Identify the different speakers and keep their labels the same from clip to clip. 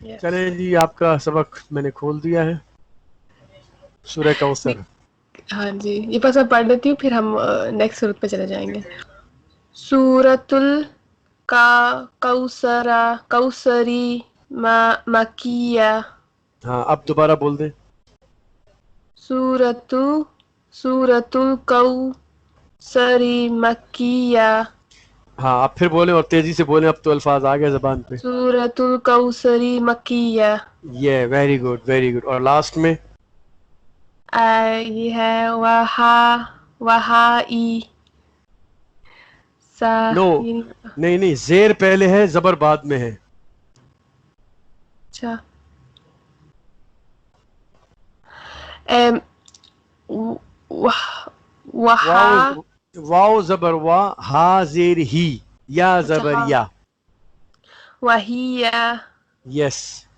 Speaker 1: Yes.
Speaker 2: چلیں جی آپ کا سبق میں نے کھول دیا ہے، سورہ کوثر.
Speaker 1: ہاں جی یہ بس میں پڑھ لیتی ہوں پھر ہم نیکسٹ صورت پہ چلے جائیں گے. سورۃ کوثری مکیہ.
Speaker 2: ہاں اب دوبارہ بول دیں.
Speaker 1: سورۃ الکوثر مکیہ.
Speaker 2: ہاں آپ پھر بولیں اور تیزی سے بولیں، اب تو الفاظ آ گئے زبان پہ.
Speaker 1: سورۃ الکوثر مکیہ.
Speaker 2: یہ ویری گڈ ویری گڈ. اور لاسٹ میں
Speaker 1: یہ ہے وہائی
Speaker 2: نو نہیں زیر پہلے ہے، زبر بعد میں ہے.
Speaker 1: اچھا
Speaker 2: واو
Speaker 1: وہا.
Speaker 2: واو زبر وا، ہا زیر ہی، یا
Speaker 1: اچھا
Speaker 2: زبر
Speaker 1: ہاں
Speaker 2: یا.
Speaker 1: وہیہ.
Speaker 2: یس. سا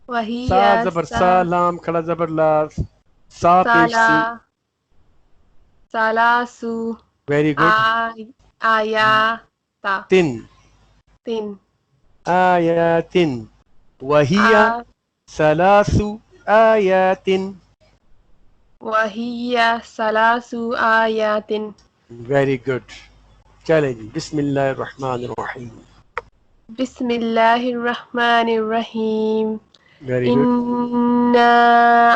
Speaker 1: وہیہ
Speaker 2: زبر سا، لام کھڑا زبر لا، سا پیش سی.
Speaker 1: سالاسو.
Speaker 2: Very good.
Speaker 1: آیاتا.
Speaker 2: تن
Speaker 1: تین.
Speaker 2: آیات وہی ثلاث آیات.
Speaker 1: وہیہ ثلاث آیات.
Speaker 2: Very good. چلیں جی بسم اللہ الرحمن الرحیم.
Speaker 1: بسم اللہ الرحمن الرحیم.
Speaker 2: Very good.
Speaker 1: انا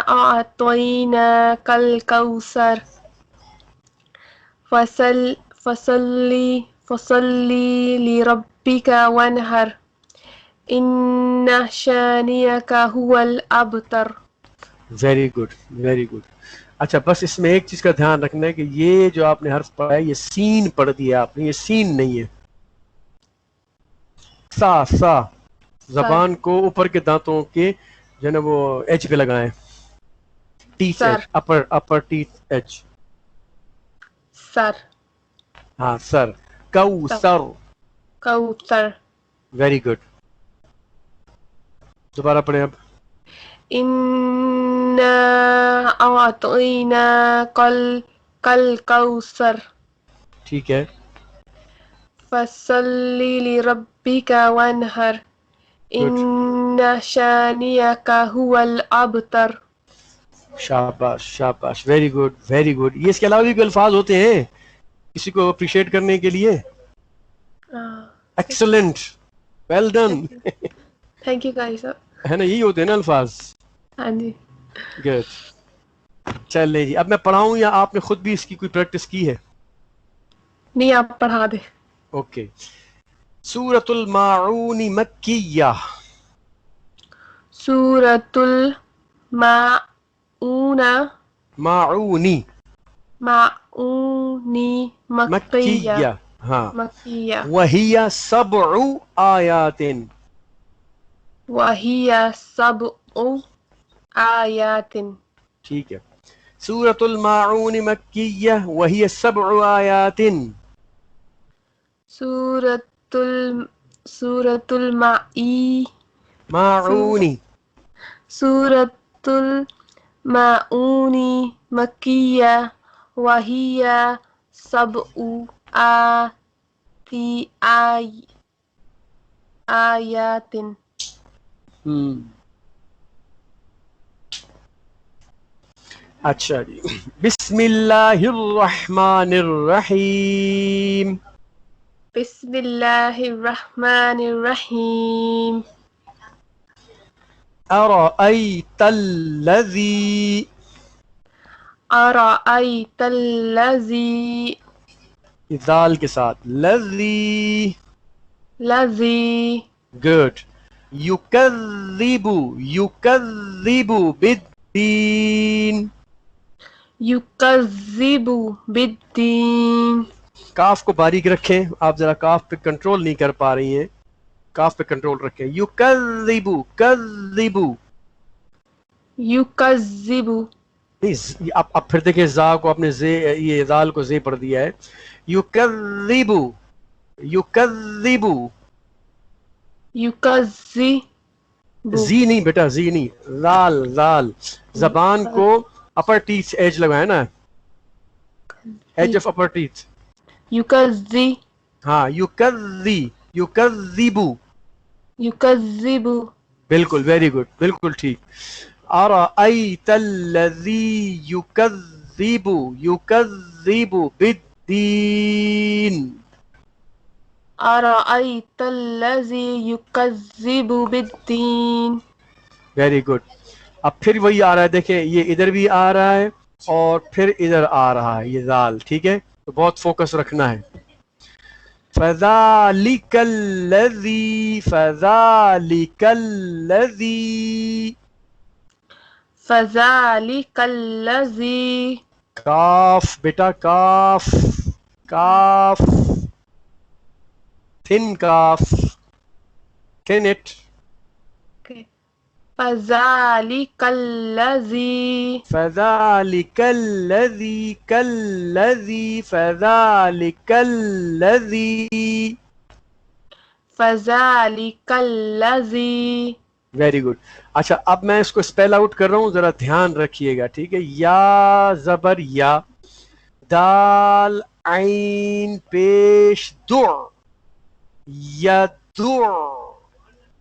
Speaker 1: اعطیناک الکوثر فصل لربک وانحر ان شانئک هو الابتر.
Speaker 2: Very good very good. اچھا بس اس میں ایک چیز کا دھیان رکھنا ہے کہ یہ جو آپ نے حرف پڑھا ہے یہ سین پڑھ دیا آپ نے، یہ سین نہیں ہے. سا
Speaker 1: سر
Speaker 2: زبان کو اوپر کے دانتوں کے جو ہے نا وہ ایج پہ لگائیں. ٹیتھ
Speaker 1: سر
Speaker 2: ایج، اپر ٹیتھ ایج.
Speaker 1: سر
Speaker 2: ہاں سر. کوثر.
Speaker 1: کوثر.
Speaker 2: Very good. دوبارہ پڑھیں اب.
Speaker 1: انا اعطیناک الکوثر
Speaker 2: ٹھیک ہے.
Speaker 1: فصل لربک وانحر
Speaker 2: گڈ.
Speaker 1: ان شانئک هو الابتر.
Speaker 2: شاباش شاباش ویری گڈ ویری گڈ. یہ اس کے علاوہ بھی کوئی الفاظ ہوتے ہیں کسی کو اپریشیٹ کرنے کے لیے؟ Excellent, well done.
Speaker 1: Thank you قاری صاحب.
Speaker 2: ہے نا یہی ہوتے ہیں نا الفاظ.
Speaker 1: ہاں جی.
Speaker 2: گڈ. چلے جی اب میں پڑھاؤں یا آپ نے خود بھی اس کی کوئی پریکٹس کی ہے؟
Speaker 1: نہیں آپ پڑھا دیں.
Speaker 2: اوکے. سورۃ الماعون مکیہ.
Speaker 1: سورۃ الماعون
Speaker 2: ماعونی
Speaker 1: مکیہ.
Speaker 2: مکیہ. ہاں.
Speaker 1: مکیہ.
Speaker 2: وہی سبع آیات.
Speaker 1: وہی سبع آیات.
Speaker 2: ٹھیک ہے. سورۃ الماعون مکیہ وہی سبع آیات.
Speaker 1: سورۃ
Speaker 2: ماعونی.
Speaker 1: سورۃ الماعون مکیہ وہی سبع آیات.
Speaker 2: اچھا جی. بسم اللہ الرحمن الرحیم.
Speaker 1: بسم اللہ الرحمن الرحیم.
Speaker 2: ارأیت الذی.
Speaker 1: ارأیت الذی.
Speaker 2: دال کے ساتھ لذی.
Speaker 1: لذی.
Speaker 2: گڈ. یکذب بالدین.
Speaker 1: یکذب بالدین.
Speaker 2: کاف کو باریک رکھیں، آپ ذرا کاف پہ کنٹرول نہیں کر پا رہی ہیں، کاف پہ کنٹرول رکھیں. یکذب کذب.
Speaker 1: یکذب.
Speaker 2: نہیں اب پھر دیکھیں زا کو اپنے زے، یہ زال کو زے پڑھ دیا ہے. یکذب یکذب.
Speaker 1: یکذب.
Speaker 2: زی نہیں بیٹا زی نہیں، زال زال. زبان کو اپر ٹیتھ ایج لگائے نا، ایج آف اپر ٹیتھ.
Speaker 1: یکذب.
Speaker 2: ہاں یکذب.
Speaker 1: یکذب.
Speaker 2: بالکل ویری گڈ بالکل ٹھیک. ارأیت الذی یکذب بالدین.
Speaker 1: أرأيت الذي يكذب بالدين.
Speaker 2: Very good. اب پھر وہی آ رہا ہے دیکھیں یہ ادھر بھی آ رہا ہے اور پھر ادھر آ رہا ہے یہ ذال. ٹھیک ہے تو بہت فوکس رکھنا ہے. فذلک الذی
Speaker 1: فذلك الذي.
Speaker 2: کاف بیٹا کاف کاف تھن کاف تھن اٹ.
Speaker 1: Okay. فذلك الذي.
Speaker 2: فذلك الذي كالذي فذلك الذي.
Speaker 1: فذلك الذي.
Speaker 2: Very good. اچھا اب میں اس کو اسپیل آؤٹ کر رہا ہوں ذرا دھیان رکھیے گا. ٹھیک ہے یا زبر یا دال عین پیش دع یا دع.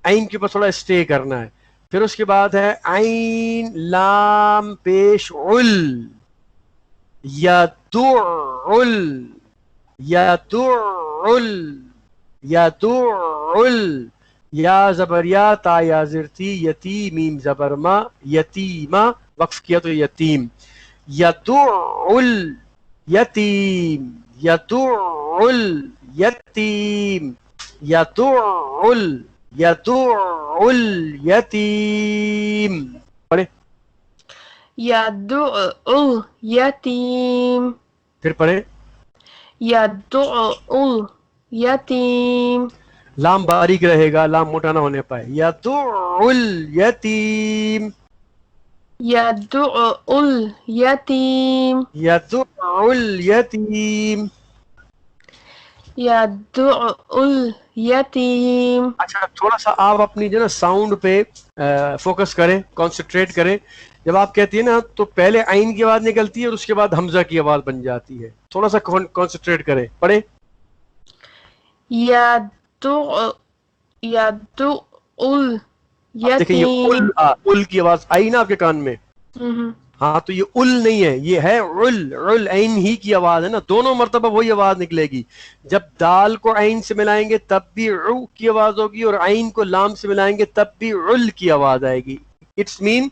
Speaker 2: عین کے اوپر تھوڑا اسٹے کرنا ہے. پھر اس کے بعد ہے عین لام پیش عل یا دعل یا دعل یا دعل. یا زبر یا تا یا زرتی یتی میم زبر ما یتیما وقف کیا تو یتیم. یدعل یتیم یدعل یتیم یدعل یدعل یتیم. پڑھے
Speaker 1: يدعو اليتيم.
Speaker 2: پھر پڑھے.
Speaker 1: يدعو اليتيم.
Speaker 2: لام باریک رہے گا لام موٹا نہ ہونے پائے. یدعو الیتیم
Speaker 1: يدعو اليتيم.
Speaker 2: یدعو الیتیم.
Speaker 1: يدعو اليتيم.
Speaker 2: اچھا تھوڑا سا آپ اپنی جو نا ساؤنڈ پہ فوکس کریں کانسنٹریٹ کریں. جب آپ کہتی ہیں نا تو پہلے عین کی آواز نکلتی ہے اور اس کے بعد حمزہ کی آواز بن جاتی ہے. تھوڑا سا کانسنٹریٹ کریں. پڑھیں.
Speaker 1: يدعو يدعو
Speaker 2: اب دیکھیں یہ
Speaker 1: اليتيم.
Speaker 2: ال کی آواز آئی نا آپ کے کان میں.
Speaker 1: مهم.
Speaker 2: ہاں تو یہ ال نہیں ہے یہ ہے عل عین ہی کی آواز ہے نا. دونوں مرتبہ وہی آواز نکلے گی. جب دال کو عین سے ملائیں گے تب بھی عو کی آواز ہوگی اور عین کو لام سے ملائیں گے تب بھی عل کی آواز آئے گی. اٹس مین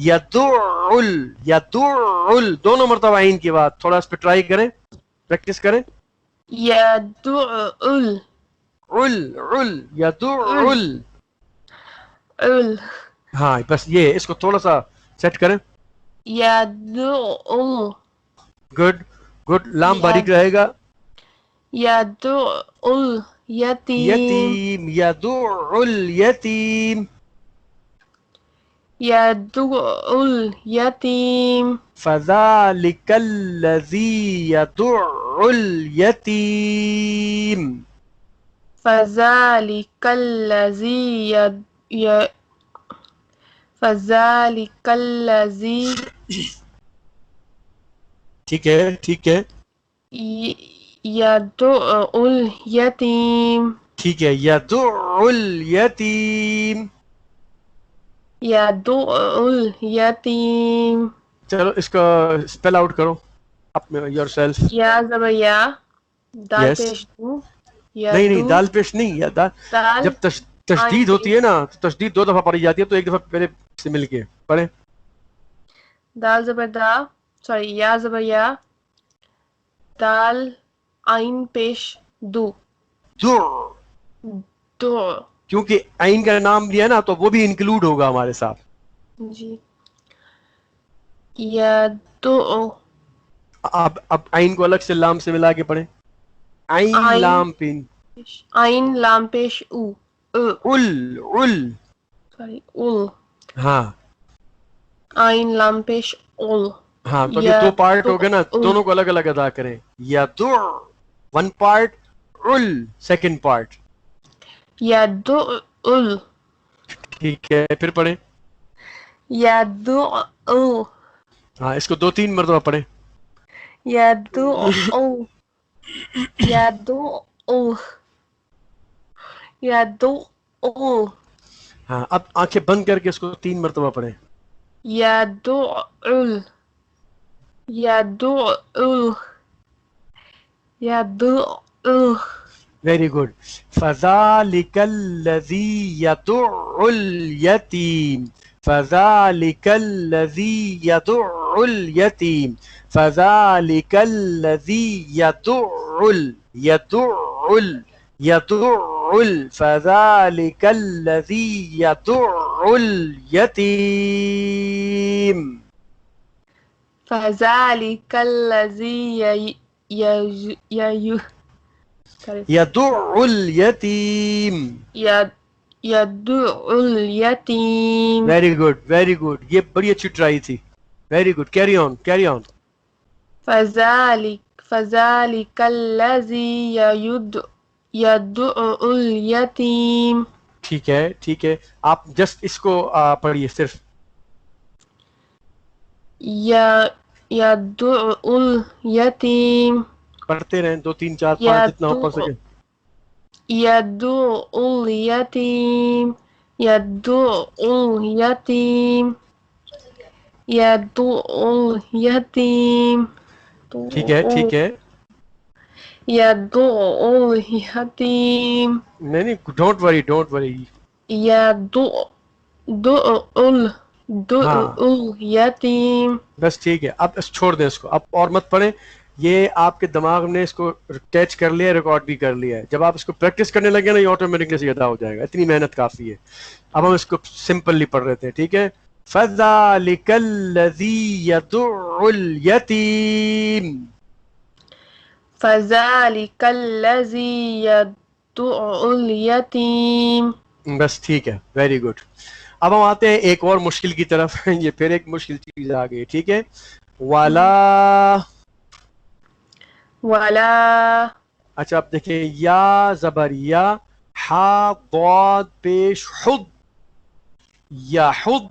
Speaker 2: یدعل یدعل دونوں مرتبہ عین کی آواز. تھوڑا اس پہ ٹرائی کریں پریکٹس کریں.
Speaker 1: يدعو ال
Speaker 2: عل یدعل.
Speaker 1: ال.
Speaker 2: ہاں بس یہ اس کو تھوڑا سا سیٹ کریں.
Speaker 1: يدعو
Speaker 2: گڈ گڈ. لام باریک رہے گا.
Speaker 1: يدعو اليتيم.
Speaker 2: یتیم یدعو الیتیم.
Speaker 1: يدعو اليتيم.
Speaker 2: فذلك الذي يدعو اليتيم.
Speaker 1: فذلك الذي فذلك الذي
Speaker 2: ٹھیک ہے ٹھیک ہے
Speaker 1: يدعو اليتيم.
Speaker 2: ٹھیک ہے. يدعو الیتیم.
Speaker 1: يدعو اليتيم.
Speaker 2: چلو اس کا اسپیل آؤٹ کرو یور سیلف.
Speaker 1: یا زبر یا دال
Speaker 2: Yes.
Speaker 1: پیش دو.
Speaker 2: نہیں نہیں دال پیش نہیں یا
Speaker 1: دال
Speaker 2: جب تشدید ہوتی ہے نا تو تشدید دو دفعہ پڑھی جاتی ہے تو ایک دفعہ پہلے سے مل کے پڑھیں.
Speaker 1: دال زبر دا سوری یا زبر یا دال عین پیش دو.
Speaker 2: دع
Speaker 1: دو.
Speaker 2: کیونکہ عین کا نام لیا نا تو وہ بھی انکلوڈ ہوگا ہمارے ساتھ.
Speaker 1: جی. یدعو
Speaker 2: اب عین کو الگ سے لام سے ملا کے پڑھیں. عین
Speaker 1: عین.
Speaker 2: لام پین
Speaker 1: عین لام پیش او.
Speaker 2: ال
Speaker 1: سوری اول.
Speaker 2: ہاں
Speaker 1: عین لام پیش اول.
Speaker 2: ہاں تو یہ دو پارٹ ہو گئے نا دونوں کو الگ الگ ادا کریں. یدع ون پارٹ ال سیکنڈ پارٹ.
Speaker 1: یدعو ال.
Speaker 2: ٹھیک ہے پھر پڑھیں.
Speaker 1: یدعو
Speaker 2: ہاں اس کو 2-3 مرتبہ پڑھیں.
Speaker 1: یدعو یدعو یدعو.
Speaker 2: ہاں اب آنکھیں بند کر کے اس کو 3 مرتبہ پڑھیں.
Speaker 1: يدعو يدعو يدعو.
Speaker 2: Very good. فذلك الذي يدع اليتيم فذلك الذي يدع اليتيم فذلك الذي يدع فذلك الذي يدع اليتيم.
Speaker 1: فذلك الذي
Speaker 2: يدع اليتيم.
Speaker 1: يدع اليتيم.
Speaker 2: Very good very good. یہ بڑی اچھی ٹرائی تھی. Very good. Carry on carry on.
Speaker 1: فذلك الذي يدع اليتيم.
Speaker 2: ٹھیک ہے ٹھیک ہے. آپ جسٹ اس کو پڑھیے صرف.
Speaker 1: يدع اليتيم.
Speaker 2: پڑھتے رہیں 2 3 4 5 جتنا ہو پڑھ سکے.
Speaker 1: يدع اليتيم يدع اليتيم يدع اليتيم.
Speaker 2: ٹھیک ہے ٹھیک ہے.
Speaker 1: يدع اليتيم.
Speaker 2: نہیں ڈونٹ وری ڈونٹ وری.
Speaker 1: يدع اليتيم.
Speaker 2: بس ٹھیک ہے. اب چھوڑ دیں اس کو, اب اور مت پڑھیں. یہ آپ کے دماغ نے اس کو کیچ کر لیا, ریکارڈ بھی کر لیا ہے. جب آپ اس کو پریکٹس کرنے لگے نا یہ آٹومیٹکلی سے ادا ہو جائے گا. اتنی محنت کافی ہے. اب ہم اس کو سمپلی پڑھ رہے تھے. ٹھیک ہے. فَذَلِكَ الَّذِي يَدُعُّ الْيَتِيمَ.
Speaker 1: فذلك الذي يدع اليتيم.
Speaker 2: بس ٹھیک ہے. Very good. اب ہم آتے ہیں ایک اور مشکل کی طرف. یہ پھر ایک مشکل چیز آ گئی. ٹھیک ہے. وَلَا.
Speaker 1: ولا.
Speaker 2: اچھا اب دیکھیں, یا زبر یا, ہا ضاد پیش حد, یا حد,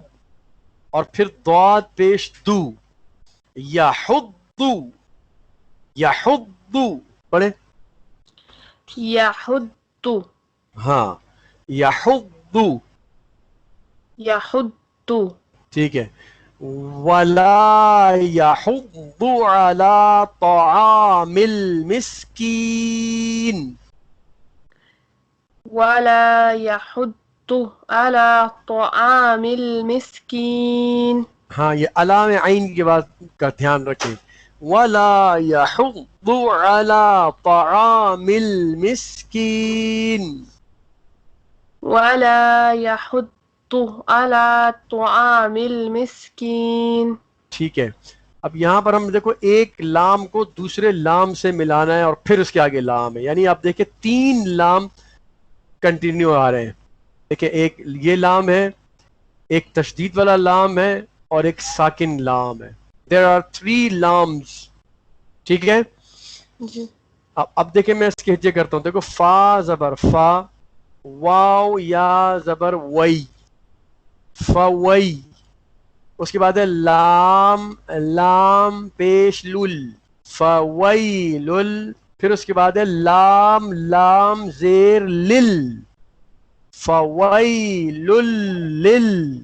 Speaker 2: اور پھر ضاد پیش دو, یا حدو, یا حدو. پڑھے.
Speaker 1: يحد
Speaker 2: ہاں یا حدو.
Speaker 1: يحد.
Speaker 2: ٹھیک ہے. ولا يحض على طعام المسكين.
Speaker 1: ولا يحد على طعام المسكين.
Speaker 2: ہاں یہ علام عین کے بعد کا دھیان رکھیں. ولا يحض على طعام المسكين.
Speaker 1: ولا يحد على طعام المسكين.
Speaker 2: ٹھیک ہے. اب یہاں پر ہم دیکھو ایک لام کو دوسرے لام سے ملانا ہے اور پھر اس کے آگے لام ہے. یعنی آپ دیکھیں 3 لام کنٹینیو آ رہے ہیں. دیکھیں ایک یہ لام ہے, ایک تشدید والا لام ہے, اور ایک ساکن لام ہے. دیر آر 3 لامز. ٹھیک ہے.
Speaker 1: جی.
Speaker 2: اب دیکھیں میں اس کے ہجے کرتا ہوں. دیکھو فا زبر فا, واو یا زبر وئی, فوئی. اس کے بعد ہے لام, لام پیش لل, فویلل. پھر اس کے بعد ہے لام, لام زیر لل, فویلل لل.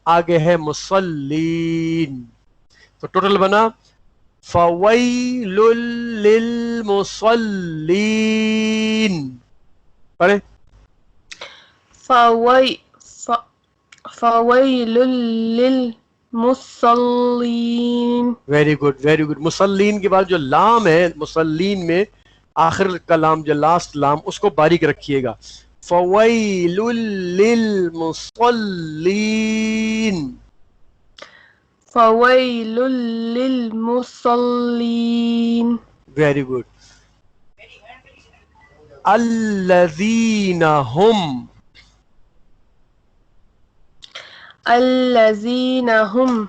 Speaker 2: آگے ہے مصلین. تو ٹوٹل بنا فویلل للمصلین. پڑھیں.
Speaker 1: فويل للمصلين.
Speaker 2: Very good very good. مصلین کے بعد جو لام ہے مصلین میں آخر کا لام جو لاسٹ لام اس کو باریک رکھیے گا. فویل للمصلین.
Speaker 1: فويل للمصلين.
Speaker 2: Very good. الذین هم.
Speaker 1: الذين هم.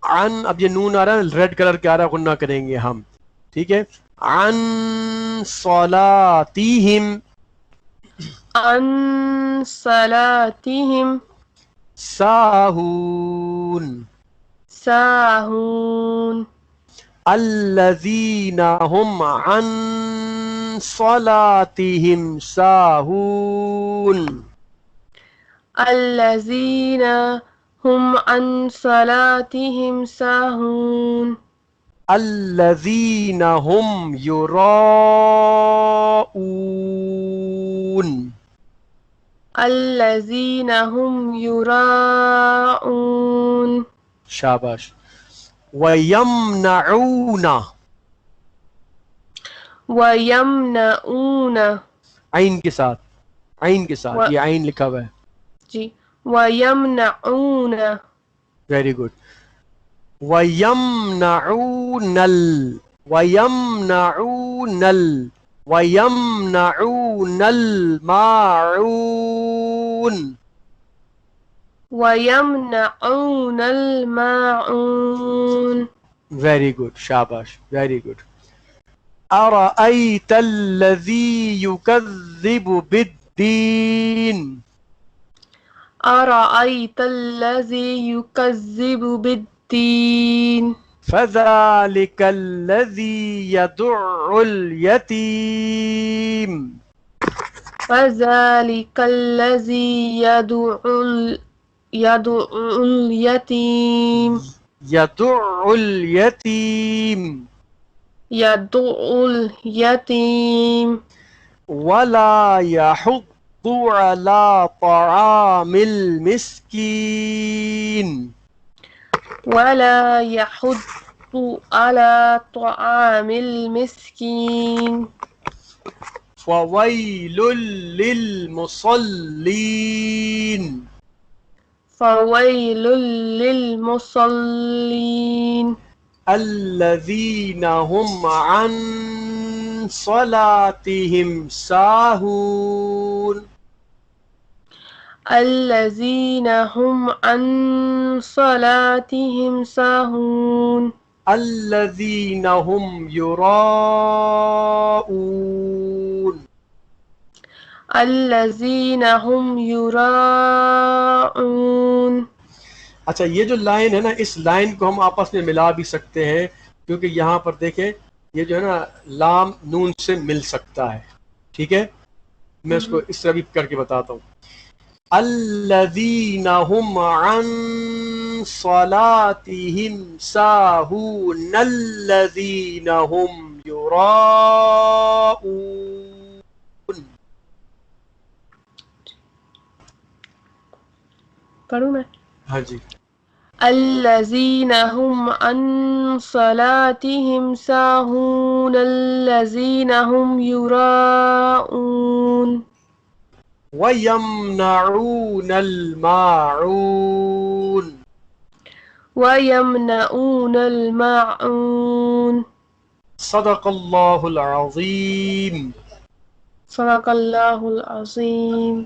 Speaker 2: عن, اب یہ نون آ رہا ہے ریڈ کلر کے آ رہا ہے, غنہ کریں گے ہم. ٹھیک ہے. عن صلاتہم.
Speaker 1: عن صلاتهم
Speaker 2: ساہون.
Speaker 1: ساهون.
Speaker 2: الذین هم عن صلاتہم ساہون.
Speaker 1: الذين هم عن صلاتهم ساهون
Speaker 2: الذين هم يراءون
Speaker 1: الذين هم يراءون
Speaker 2: شاباش ويمنعون
Speaker 1: ويمنعون
Speaker 2: عین کے ساتھ یہ عین لکھا ہوا ہے
Speaker 1: جی ويمنعون
Speaker 2: ویری گڈ وَيَمْنَعُونَ الْمَاعُونَ
Speaker 1: ويمنعون الماعون
Speaker 2: ویری گڈ شاباش ویری گڈ أَرَأَيْتَ الَّذِي يُكَذِّبُ بِالدِّينِ
Speaker 1: أرأيت الذي يكذب بالدين
Speaker 2: فَذَلِكَ الَّذِي يَدُعُّ الْيَتِيمَ
Speaker 1: فذلك الذي يدعو اليتيم
Speaker 2: يدع اليتيم ولا يحض على طعام المسكين
Speaker 1: ولا يحض على طعام المسكين
Speaker 2: فويل للمصلين
Speaker 1: فويل للمصلين
Speaker 2: الذين هم عن صلاتهم ساهون
Speaker 1: الذين هم عن صلاتهم ساهون
Speaker 2: الذين هم يراءون
Speaker 1: الذين هم يراءون
Speaker 2: اچھا یہ جو لائن ہے نا اس لائن کو ہم آپس میں ملا بھی سکتے ہیں کیونکہ یہاں پر دیکھیں یہ جو ہے نا لام نون سے مل سکتا ہے ٹھیک ہے میں اس کو اس طرح بھی کر کے بتاتا ہوں الذین هم عن صلاتهم ساہون الذین هم یراءون
Speaker 1: پڑھوں میں
Speaker 2: ہاں جی
Speaker 1: الذين هم عن صلاتهم ساهون الذين هم يراءون
Speaker 2: وَيَمْنَعُونَ الْمَاعُونَ
Speaker 1: ويمنعون الماعون
Speaker 2: صدق اللہ العظیم
Speaker 1: صدق الله العظيم